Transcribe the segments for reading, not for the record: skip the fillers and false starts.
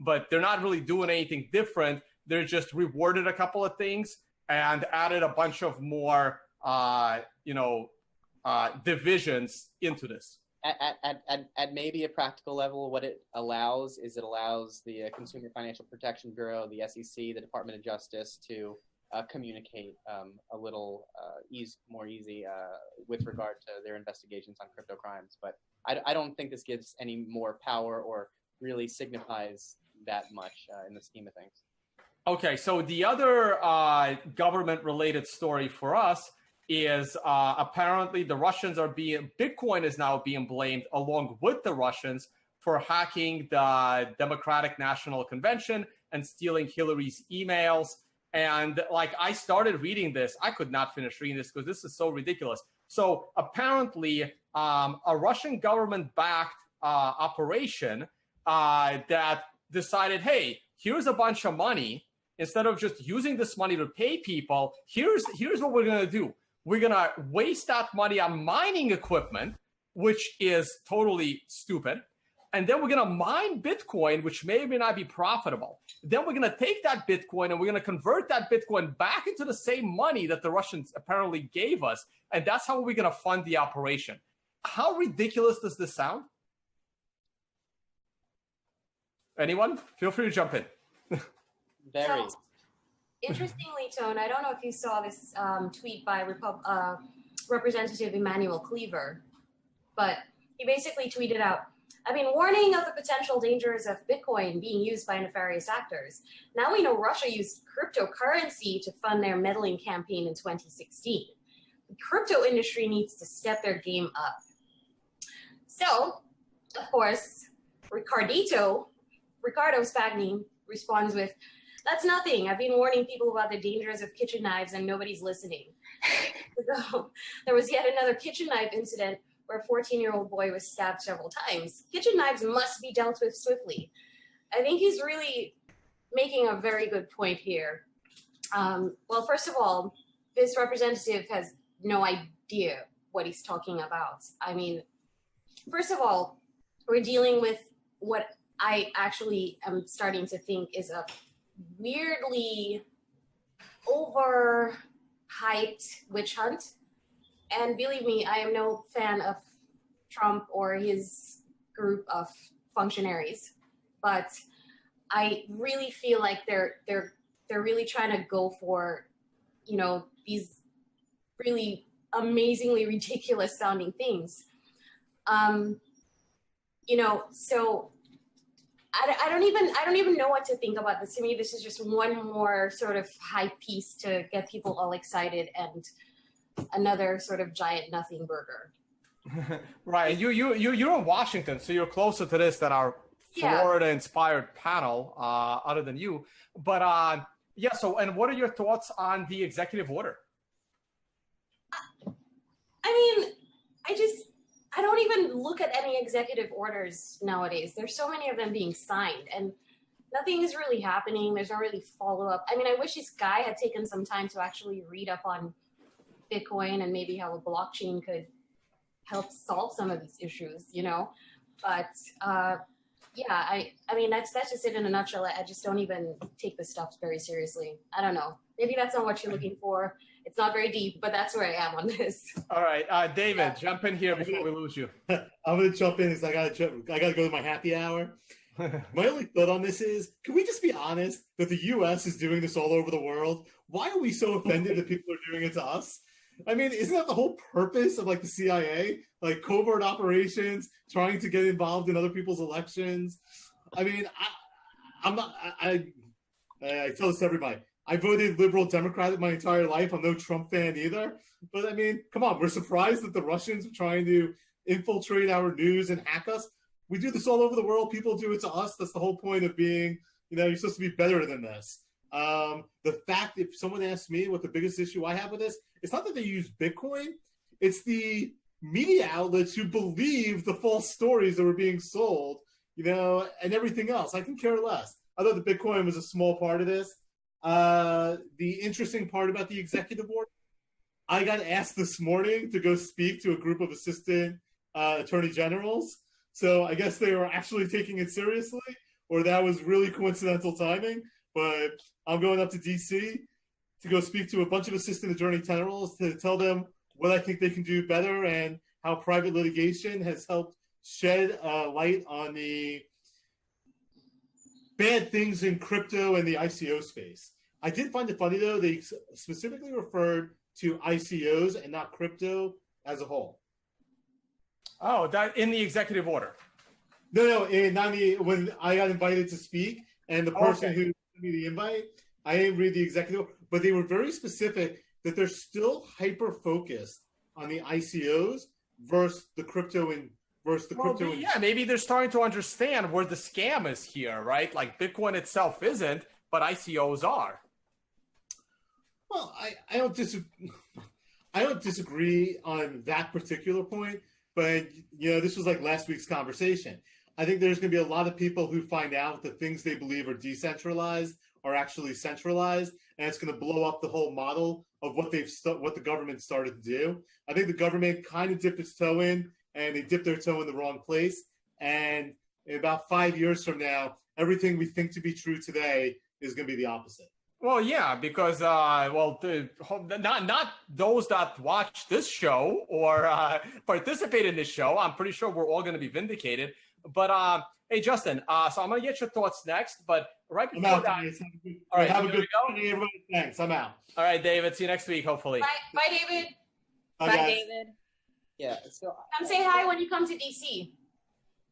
but they're not really doing anything different. They're just rewarded a couple of things and added a bunch of more, divisions into this. At maybe a practical level, what it allows is the Consumer Financial Protection Bureau, the SEC, the Department of Justice to communicate a little more easy with regard to their investigations on crypto crimes. But I don't think this gives any more power or really signifies that much in the scheme of things. Okay, so the other government-related story for us is apparently the Russians Bitcoin is now being blamed along with the Russians for hacking the Democratic National Convention and stealing Hillary's emails. And like, I started reading this, I could not finish reading this because this is so ridiculous. So apparently a Russian government-backed operation that decided, hey, here's a bunch of money. Instead of just using this money to pay people, here's what we're going to do. We're going to waste that money on mining equipment, which is totally stupid. And then we're going to mine Bitcoin, which may or may not be profitable. Then we're going to take that Bitcoin and we're going to convert that Bitcoin back into the same money that the Russians apparently gave us. And that's how we're going to fund the operation. How ridiculous does this sound? Anyone? Feel free to jump in. Very. So, interestingly, Tone, I don't know if you saw this tweet by Representative Emmanuel Cleaver, but he basically tweeted out, I've been warning of the potential dangers of Bitcoin being used by nefarious actors. Now we know Russia used cryptocurrency to fund their meddling campaign in 2016. The crypto industry needs to step their game up. So, of course, Ricardo Spagni responds with, that's nothing. I've been warning people about the dangers of kitchen knives and nobody's listening. So, there was yet another kitchen knife incident where a 14-year-old boy was stabbed several times. Kitchen knives must be dealt with swiftly. I think he's really making a very good point here. Well, first of all, this representative has no idea what he's talking about. I mean, first of all, we're dealing with what I actually am starting to think is a weirdly overhyped witch hunt. And believe me, I am no fan of Trump or his group of functionaries, but I really feel like they're really trying to go for, these really amazingly ridiculous sounding things. So I don't even know what to think about this. To me, this is just one more sort of hype piece to get people all excited and another sort of giant nothing burger. Right. You're in Washington, so you're closer to this than our Florida-inspired panel, other than you. But so and what are your thoughts on the executive order? I mean, I don't even look at any executive orders nowadays. There's so many of them being signed and nothing is really happening. There's not really follow-up. I mean, I wish this guy had taken some time to actually read up on Bitcoin and maybe how a blockchain could help solve some of these issues, But I mean, that's just it in a nutshell. I just don't even take this stuff very seriously. I don't know. Maybe that's not what you're looking for. It's not very deep, but that's where I am on this. All right, David, jump in here before we lose you. I'm going to jump in because I got to go to my happy hour. My only thought on this is, can we just be honest that the U.S. is doing this all over the world? Why are we so offended that people are doing it to us? I mean, isn't that the whole purpose of like the CIA, like covert operations, trying to get involved in other people's elections? I mean, I tell this to everybody. I voted liberal Democratic my entire life. I'm no Trump fan either. But I mean, come on, we're surprised that the Russians are trying to infiltrate our news and hack us. We do this all over the world. People do it to us. That's the whole point of being, you're supposed to be better than this. The fact, if someone asks me what the biggest issue I have with this, it's not that they use Bitcoin. It's the media outlets who believe the false stories that were being sold, and everything else. I can care less. I thought the Bitcoin was a small part of this. The interesting part about the executive order, I got asked this morning to go speak to a group of assistant attorney generals. So I guess they were actually taking it seriously. or that was really coincidental timing. But I'm going up to DC to go speak to a bunch of assistant attorney generals to tell them what I think they can do better and how private litigation has helped shed light on the bad things in crypto and the ICO space. I did find it funny, though, they specifically referred to ICOs and not crypto as a whole. Oh, that in the executive order? No, when I got invited to speak, and the person who sent me the invite, I didn't read the executive order, but they were very specific that they're still hyper-focused on the ICOs versus the crypto and yeah, maybe they're starting to understand where the scam is here, right? Like Bitcoin itself isn't, but ICOs are. Well, I don't disagree on that particular point, but this was like last week's conversation. I think there's going to be a lot of people who find out that things they believe are decentralized are actually centralized, and it's going to blow up the whole model of what the government started to do. I think the government kind of dipped its toe in, and they dipped their toe in the wrong place. And in about 5 years from now, everything we think to be true today is going to be the opposite. Well, yeah, because not those that watch this show or participate in this show. I'm pretty sure we're all going to be vindicated. But hey, Justin, so I'm going to get your thoughts next. But right before that, all right, have a good day, everybody. Thanks. I'm out. All right, David. See you next week, hopefully. Bye, David. Bye, David. Yeah. So come say hi when you come to DC.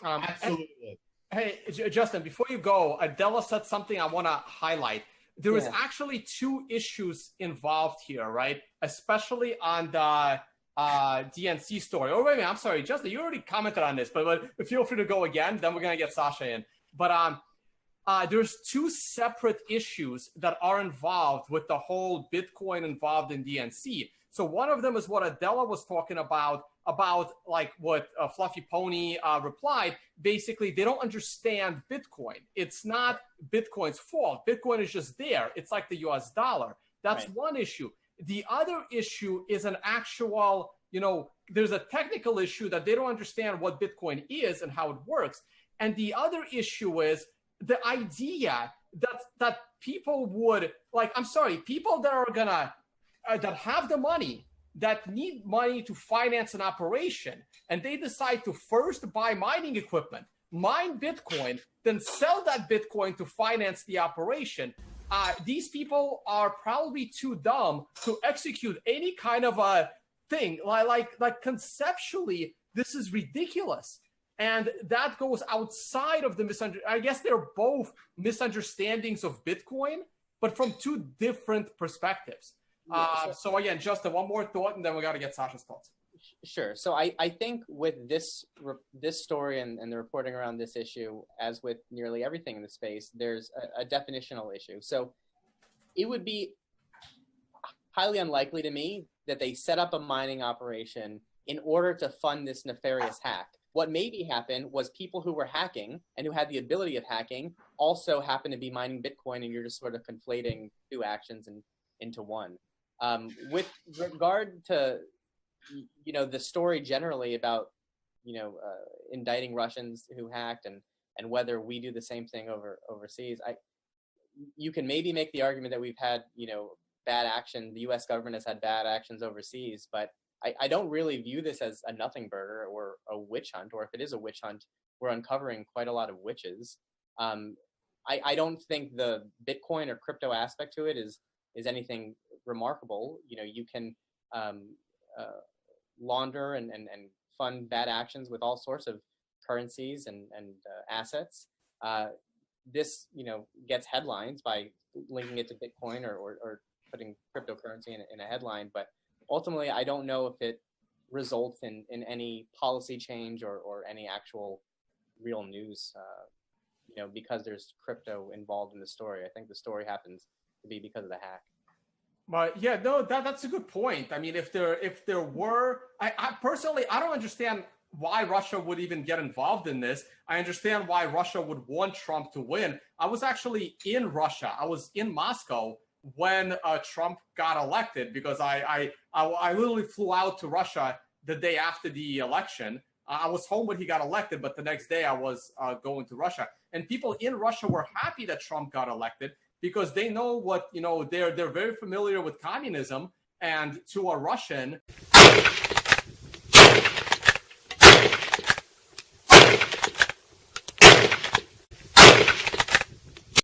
Absolutely. Hey, Justin, before you go, Adela said something I want to highlight. There is actually two issues involved here, right? Especially on the DNC story. Oh, wait a minute. I'm sorry, Justin, you already commented on this, but feel free to go again. Then we're going to get Sasha in. But there's two separate issues that are involved with the whole Bitcoin involved in DNC. So one of them is what Adela was talking about like what Fluffy Pony replied. Basically, they don't understand Bitcoin. It's not Bitcoin's fault. Bitcoin is just there. It's like the US dollar. That's one issue. The other issue is an actual, there's a technical issue that they don't understand what Bitcoin is and how it works. And the other issue is the idea that people would, people that are gonna, that have the money, that need money to finance an operation, and they decide to first buy mining equipment, mine Bitcoin, then sell that Bitcoin to finance the operation. These people are probably too dumb to execute any kind of a thing. Like conceptually, this is ridiculous. And that goes outside of the I guess they're both misunderstandings of Bitcoin, but from two different perspectives. So again, Justin, one more thought, and then we got to get Sasha's thoughts. Sure. So I think with this story and the reporting around this issue, as with nearly everything in the space, there's a definitional issue. So it would be highly unlikely to me that they set up a mining operation in order to fund this nefarious hack. What maybe happened was people who were hacking and who had the ability of hacking also happened to be mining Bitcoin, and you're just sort of conflating two actions into one. With regard to the story generally about indicting Russians who hacked and whether we do the same thing overseas, you can maybe make the argument that we've had bad action. The U.S. government has had bad actions overseas, but I don't really view this as a nothing burger or a witch hunt, or if it is a witch hunt, we're uncovering quite a lot of witches. I don't think the Bitcoin or crypto aspect to it is anything remarkable. You can launder and fund bad actions with all sorts of currencies and assets. This gets headlines by linking it to Bitcoin or putting cryptocurrency in a headline, but ultimately I don't know if it results in any policy change or any actual real news because there's crypto involved in the story. I think the story happens to be because of the hack. But yeah, no, that's a good point. I mean, if there were, I personally, I don't understand why Russia would even get involved in this. I understand why Russia would want Trump to win. I was actually in Russia. I was in Moscow when Trump got elected, because I literally flew out to Russia the day after the election I was home when he got elected, but the next day I was going to Russia. And people in Russia were happy that Trump got elected because they know what, they're very familiar with communism. And to a Russian,